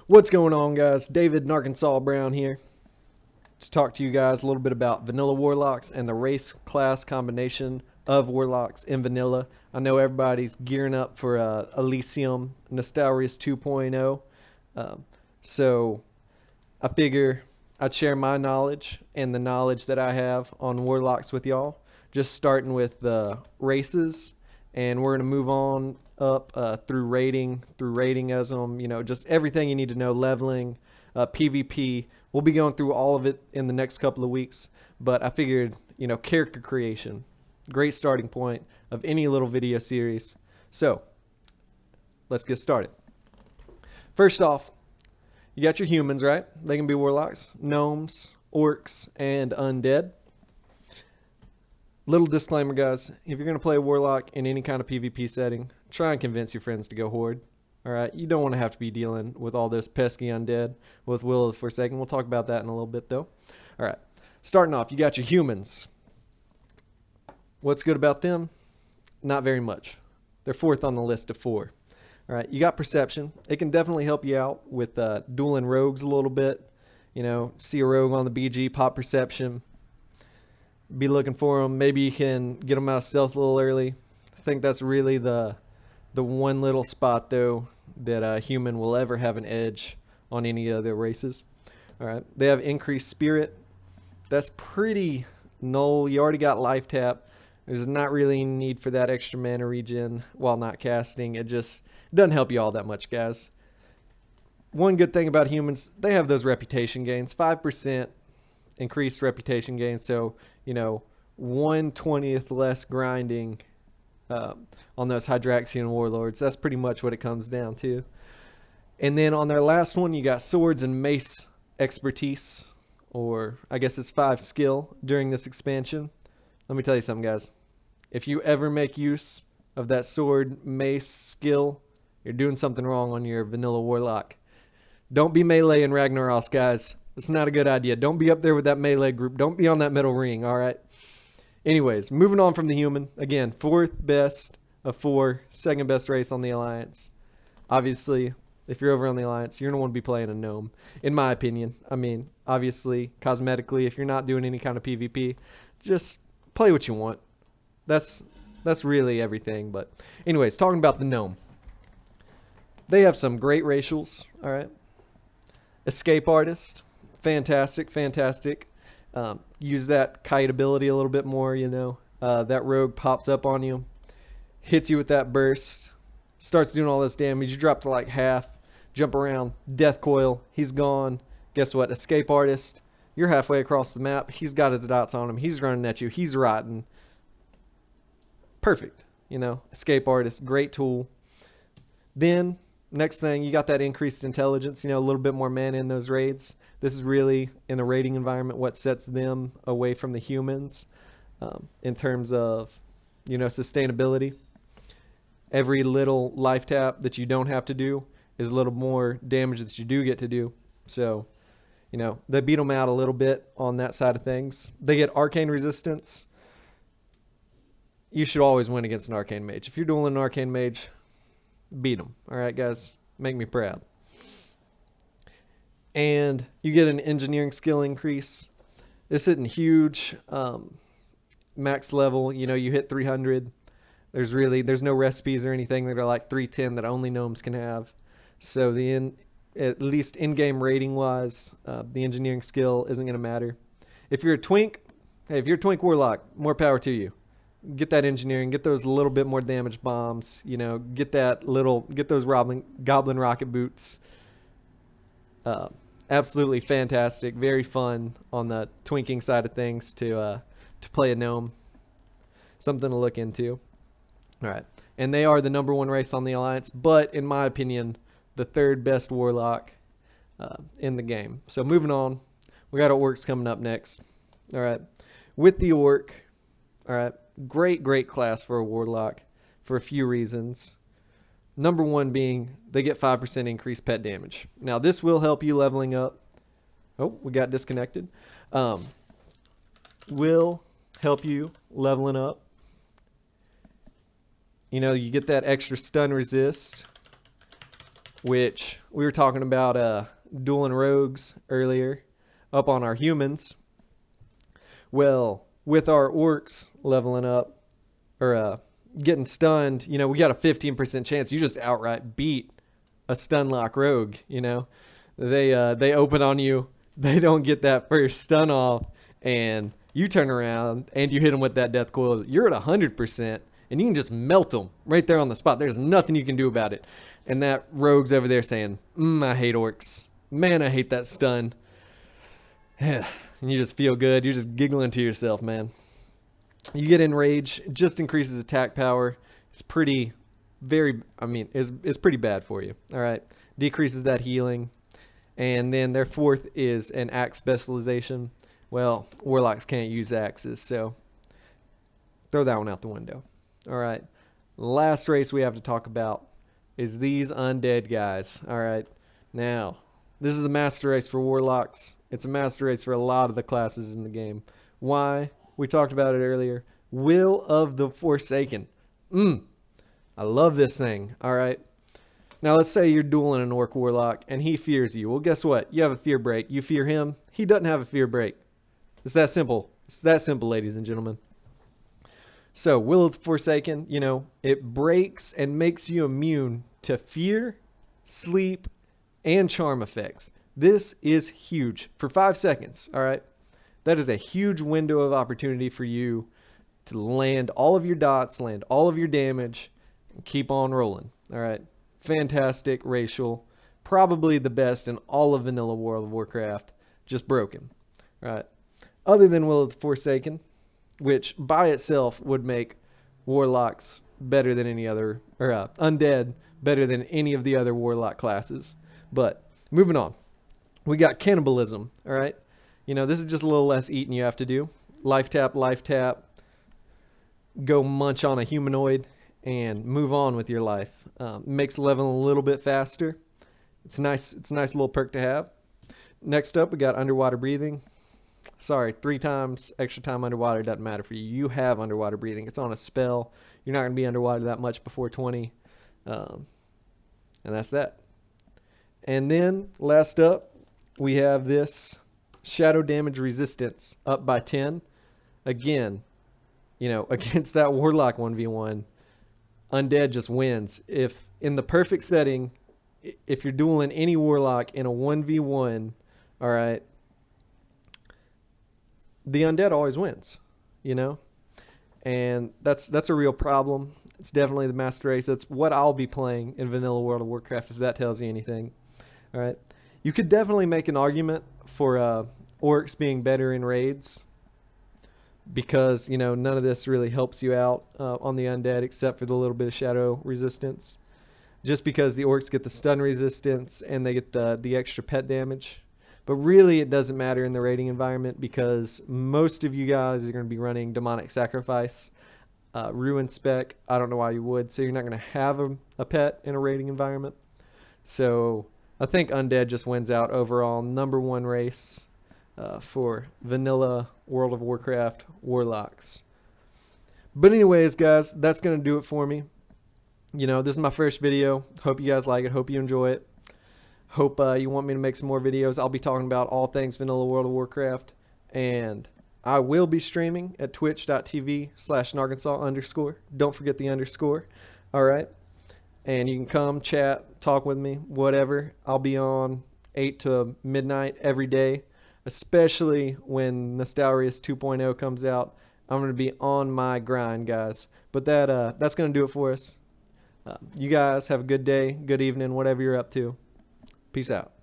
What's going on, guys? David and Arkansas Brown here to talk to you guys a little bit about vanilla Warlocks and the race class combination of Warlocks in vanilla. I know everybody's gearing up for Elysium Nostalrius 2.0, so I figure I'd share my knowledge and the knowledge that I have on Warlocks with y'all, just starting with the races, and we're going to move on up through rating as them, just everything you need to know, leveling, PvP. We'll be going through all of it in the next couple of weeks, but I figured, character creation, great starting point of any little video series. So, let's get started. First off, you got your humans, right? They can be warlocks, gnomes, orcs, and undead. Little disclaimer, guys, if you're going to play a warlock in any kind of PvP setting, try and convince your friends to go horde. Alright, you don't want to have to be dealing with all this pesky undead with Will of the Forsaken. We'll talk about that in a little bit, though. Alright, starting off, you got your humans. What's good about them? Not very much. They're fourth on the list of 4. Alright, you got perception. It can definitely help you out with dueling rogues a little bit. See a rogue on the BG, pop perception. Be looking for them. Maybe you can get them out of stealth a little early. I think that's really the one little spot, though, that a human will ever have an edge on any other races. Alright, they have increased spirit. That's pretty null. You already got life tap. There's not really any need for that extra mana regen while not casting. It just doesn't help you all that much, guys. One good thing about humans, they have those reputation gains. 5% increased reputation gains, so 1/20th less grinding on those Hydraxian warlords. That's pretty much what it comes down to. And then on their last one, you got swords and mace expertise, or I guess it's 5 skill during this expansion. Let me tell you something, guys. If you ever make use of that sword mace skill, you're doing something wrong on your vanilla warlock. Don't be melee in Ragnaros, guys. It's not a good idea. Don't be up there with that melee group. Don't be on that middle ring, alright? Anyways, moving on from the human. Again, 4th best of 4, 2nd best race on the Alliance. Obviously, if you're over on the Alliance, you're going to want to be playing a gnome, in my opinion. I mean, obviously, cosmetically, if you're not doing any kind of PvP, just play what you want. That's really everything. But anyways, talking about the gnome. They have some great racials, alright? Escape artist. Fantastic. Use that kite ability a little bit more, that rogue pops up on you, hits you with that burst, starts doing all this damage. You drop to like half, jump around, death coil, he's gone. Guess what? Escape artist, you're halfway across the map, he's got his dots on him, he's running at you, he's rotten. Perfect. Escape artist, great tool. Then next thing, you got that increased intelligence, a little bit more mana in those raids. This is really, in the raiding environment, what sets them away from the humans in terms of, sustainability. Every little life tap that you don't have to do is a little more damage that you do get to do. So, they beat them out a little bit on that side of things. They get arcane resistance. You should always win against an arcane mage. If you're dueling an arcane mage, beat them. Alright, guys? Make me proud. And you get an engineering skill increase. This isn't huge. Max level, you hit 300. There's no recipes or anything that are like 310 that only gnomes can have. So at least in-game rating wise, the engineering skill isn't going to matter. If you're a twink, hey, if you're a twink warlock, more power to you. Get that engineering, get those little bit more damage bombs, get those goblin rocket boots. Absolutely fantastic, very fun on the twinking side of things to play a gnome. Something to look into. Alright, and they are the #1 race on the Alliance, but in my opinion, the 3rd best warlock in the game. So moving on, we got our orcs coming up next. Alright, with the orc, alright, great class for a warlock for a few reasons. #1 being they get 5% increased pet damage. Now this will help you leveling up. Oh, we got disconnected. Will help you leveling up. You get that extra stun resist. which we were talking about dueling rogues earlier up on our humans. Well, with our orcs leveling up or getting stunned, we got a 15% chance you just outright beat a stun lock rogue. They open on you, they don't get that first stun off, and you turn around and you hit them with that death coil. You're at 100%, and you can just melt them right there on the spot. There's nothing you can do about it. And that rogue's over there saying, I hate orcs. Man, I hate that stun. And you just feel good. You're just giggling to yourself, man. You get enraged. It just increases attack power. It's pretty bad for you. All right. Decreases that healing. And then their fourth is an axe specialization. Well, Warlocks can't use axes, so throw that one out the window. All right. Last race we have to talk about is these undead guys. All right. Now, this is a master race for Warlocks. It's a master race for a lot of the classes in the game. Why? We talked about it earlier. Will of the Forsaken. I love this thing. All right. Now, let's say you're dueling an Orc Warlock, and he fears you. Well, guess what? You have a fear break. You fear him. He doesn't have a fear break. It's that simple. It's that simple, ladies and gentlemen. So, Will of the Forsaken, it breaks and makes you immune to fear, sleep, and charm effects. This is huge. For 5 seconds, all right? That is a huge window of opportunity for you to land all of your dots, land all of your damage, and keep on rolling, all right? Fantastic racial. Probably the best in all of vanilla World of Warcraft. Just broken, all right? Other than Will of the Forsaken, which by itself would make Warlocks better than any other, or Undead better than any of the other Warlock classes. But moving on, we got Cannibalism. All right, this is just a little less eating you have to do. Life tap, go munch on a humanoid and move on with your life. Makes leveling a little bit faster. It's nice. It's a nice little perk to have. Next up, we got underwater breathing. Sorry, 3 times extra time underwater doesn't matter for you. You have underwater breathing. It's on a spell. You're not going to be underwater that much before 20. And that's that. And then, last up, we have this shadow damage resistance up by 10. Again, against that Warlock 1v1, Undead just wins. If in the perfect setting, if you're dueling any Warlock in a 1v1, all right, the Undead always wins, and that's a real problem. It's definitely the master race. That's what I'll be playing in vanilla World of Warcraft, if that tells you anything. All right, you could definitely make an argument for orcs being better in raids, because none of this really helps you out on the Undead except for the little bit of shadow resistance, just because the orcs get the stun resistance and they get the extra pet damage. But really, it doesn't matter in the raiding environment, because most of you guys are going to be running Demonic Sacrifice, Ruin Spec. I don't know why you would. So you're not going to have a pet in a raiding environment. So I think Undead just wins out overall. #1 race for vanilla World of Warcraft Warlocks. But anyways, guys, that's going to do it for me. This is my first video. Hope you guys like it. Hope you enjoy it. Hope you want me to make some more videos. I'll be talking about all things vanilla World of Warcraft, and I will be streaming at twitch.tv/Nargansaw_. Don't forget the underscore. All right, and you can come chat, talk with me, whatever. I'll be on 8 to midnight every day, especially when Nostalrius 2.0 comes out. I'm going to be on my grind, guys. But that's going to do it for us. You guys have a good day, good evening, whatever you're up to. Peace out.